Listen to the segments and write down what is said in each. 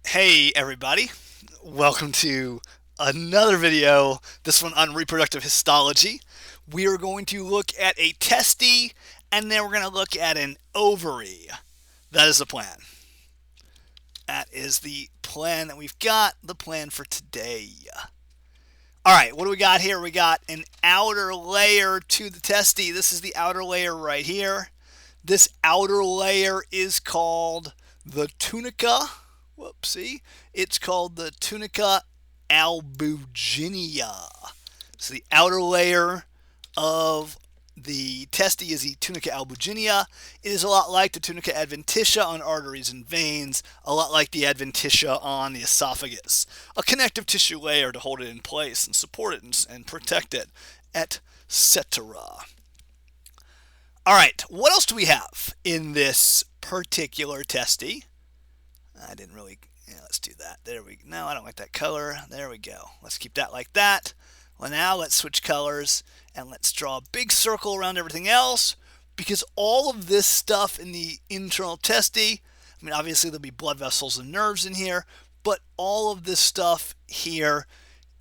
Hey everybody, welcome to another video, this one on reproductive histology. We are going to look at a testy and then we're going to look at an ovary. That is the plan. That is the plan that we've got, the plan for today. Alright, what do we got here? We got an outer layer to the testy. This is the outer layer right here. This outer layer is called the tunica. Whoopsie. It's called the tunica albuginea. So the outer layer of the testy is the tunica albuginea. It is a lot like the tunica adventitia on arteries and veins, a lot like the adventitia on the esophagus. A connective tissue layer to hold it in place and support it and protect it, etc. All right, what else do we have in this particular testy? I didn't really, let's do that. There we go. No, I don't like that color. There we go. Let's keep that like that. Well, now let's switch colors and let's draw a big circle around everything else, because all of this stuff in the internal testy, I mean, obviously there'll be blood vessels and nerves in here, but all of this stuff here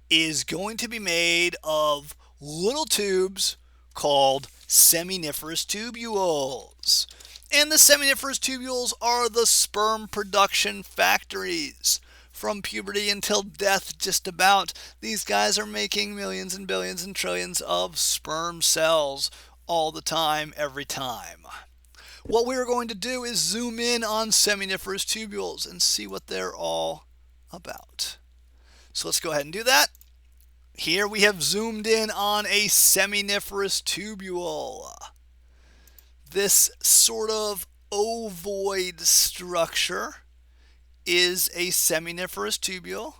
is going to be made of little tubes called seminiferous tubules. And the seminiferous tubules are the sperm production factories. From puberty until death, just about, these guys are making millions and billions and trillions of sperm cells all the time, every time. What we're going to do is zoom in on seminiferous tubules and see what they're all about. So let's go ahead and do that. Here we have zoomed in on a seminiferous tubule. This sort of ovoid structure is a seminiferous tubule.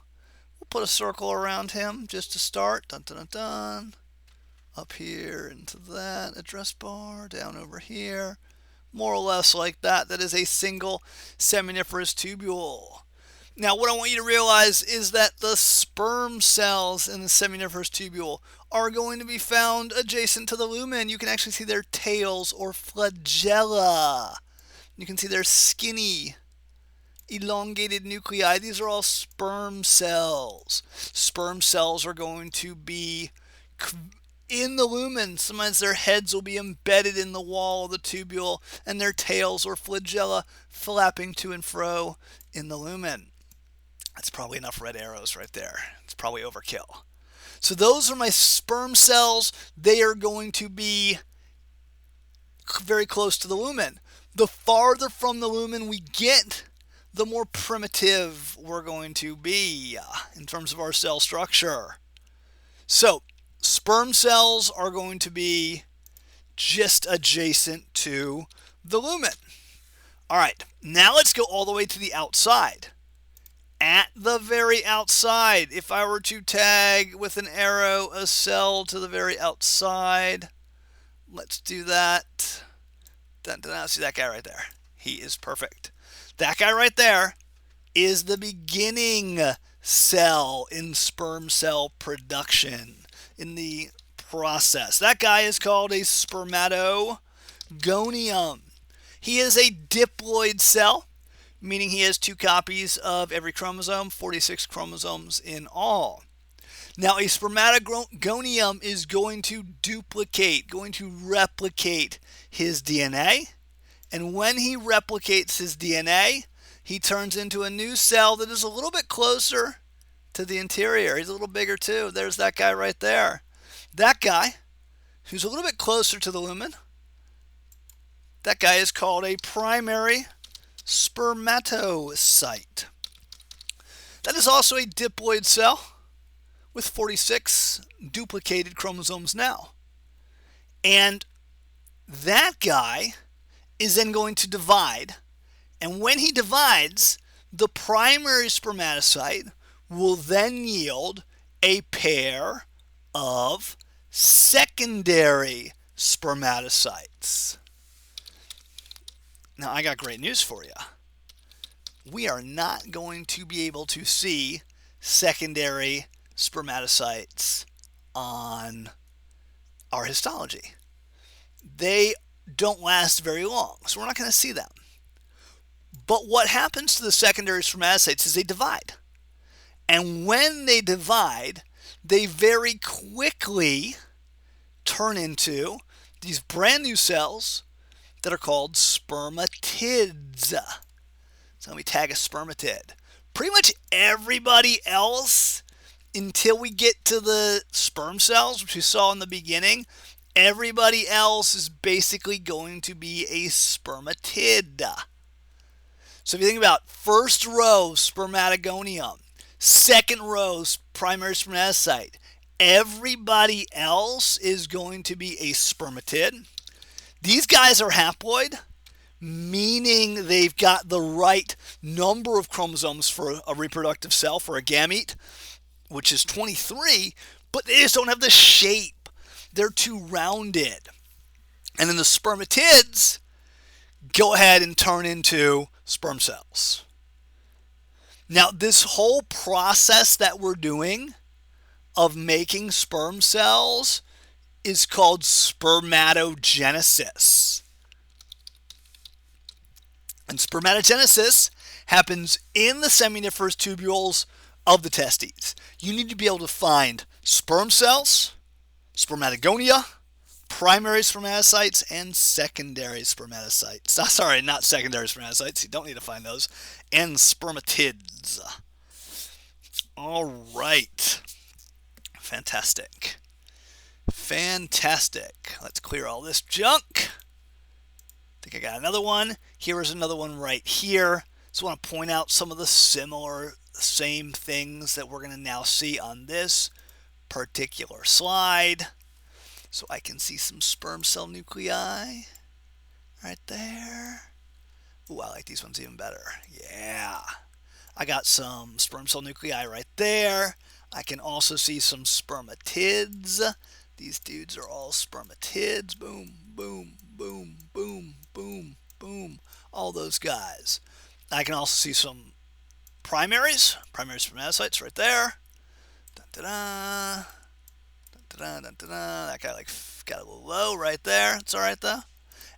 We'll put a circle around him just to start. Dun, dun, dun, dun. Up here into that address bar, down over here. More or less like that. That is a single seminiferous tubule. Now, what I want you to realize is that the sperm cells in the seminiferous tubule are going to be found adjacent to the lumen. You can actually see their tails or flagella. You can see their skinny, elongated nuclei. These are all sperm cells. Sperm cells are going to be in the lumen. Sometimes their heads will be embedded in the wall of the tubule and their tails or flagella flapping to and fro in the lumen. That's probably enough red arrows right there. It's probably overkill. So those are my sperm cells. They are going to be very close to the lumen. The farther from the lumen we get, the more primitive we're going to be in terms of our cell structure. So sperm cells are going to be just adjacent to the lumen. All right, now let's go all the way to the outside. At the very outside, if I were to tag with an arrow a cell to the very outside, let's do that. See that guy right there? He is perfect. That guy right there is the beginning cell in sperm cell production, in the process. That guy is called a spermatogonium. He is a diploid cell, meaning he has 2 copies of every chromosome, 46 chromosomes in all. Now, a spermatogonium is going to duplicate, going to replicate his DNA. And when he replicates his DNA, he turns into a new cell that is a little bit closer to the interior. He's a little bigger too. There's that guy right there. That guy, who's a little bit closer to the lumen, that guy is called a primary spermatocyte. That is also a diploid cell with 46 duplicated chromosomes now. And that guy is then going to divide. And when he divides, the primary spermatocyte will then yield a pair of secondary spermatocytes. Now, I got great news for you. We are not going to be able to see secondary spermatocytes on our histology. They don't last very long, so we're not going to see them. But what happens to the secondary spermatocytes is they divide. And when they divide, they very quickly turn into these brand new cells that are called spermatids. So let me tag a spermatid. Pretty much everybody else, until we get to the sperm cells, which we saw in the beginning, everybody else is basically going to be a spermatid. So if you think about first row, spermatogonium, second row, primary spermatocyte, everybody else is going to be a spermatid. These guys are haploid, meaning they've got the right number of chromosomes for a reproductive cell, for a gamete, which is 23, but they just don't have the shape. They're too rounded. And then the spermatids go ahead and turn into sperm cells. Now, this whole process that we're doing of making sperm cells is called spermatogenesis. And spermatogenesis happens in the seminiferous tubules of the testes. You need to be able to find sperm cells, spermatogonia, primary spermatocytes, and secondary spermatocytes. Sorry, not secondary spermatocytes. You don't need to find those. And spermatids. All right. Fantastic. Fantastic. Let's clear all this junk. I think I got another one. Here is another one right here. Just want to point out some of the same things that we're going to now see on this particular slide. So I can see some sperm cell nuclei right there. Ooh, I like these ones even better. Yeah. I got some sperm cell nuclei right there. I can also see some spermatids. These dudes are all spermatids. Boom, boom, boom, boom, boom, boom. All those guys. I can also see some primary spermatocytes right there. Da-da-da. Da-da-da-da-da. That guy got a little low right there. It's all right though.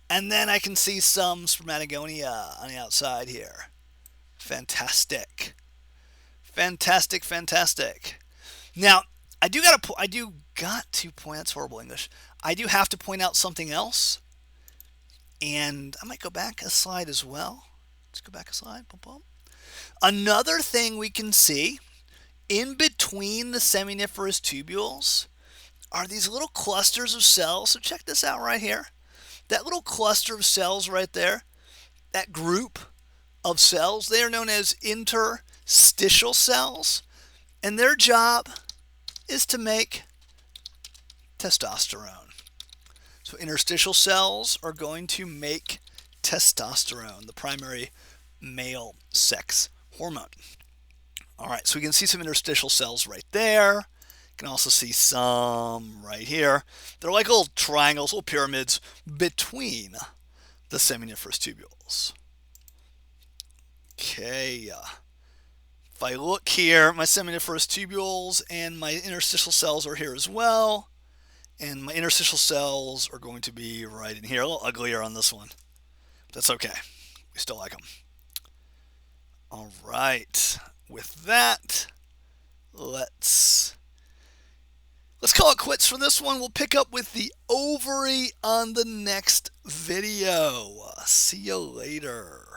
And then I can see some spermatogonia on the outside here. Fantastic. Fantastic, fantastic. Now, I do got to point. That's horrible English. I do have to point out something else, and I might go back a slide as well. Let's go back a slide. Boom, boom. Another thing we can see in between the seminiferous tubules are these little clusters of cells. So check this out right here. That little cluster of cells right there, that group of cells, they are known as interstitial cells, and their job is to make testosterone. So interstitial cells are going to make testosterone, the primary male sex hormone. All right, so we can see some interstitial cells right there. You can also see some right here. They're like little triangles, little pyramids between the seminiferous tubules. Okay, if I look here, my seminiferous tubules and my interstitial cells are here as well. And my interstitial cells are going to be right in here. A little uglier on this one. That's okay. We still like them. All right. With that, let's call it quits for this one. We'll pick up with the ovary on the next video. See you later.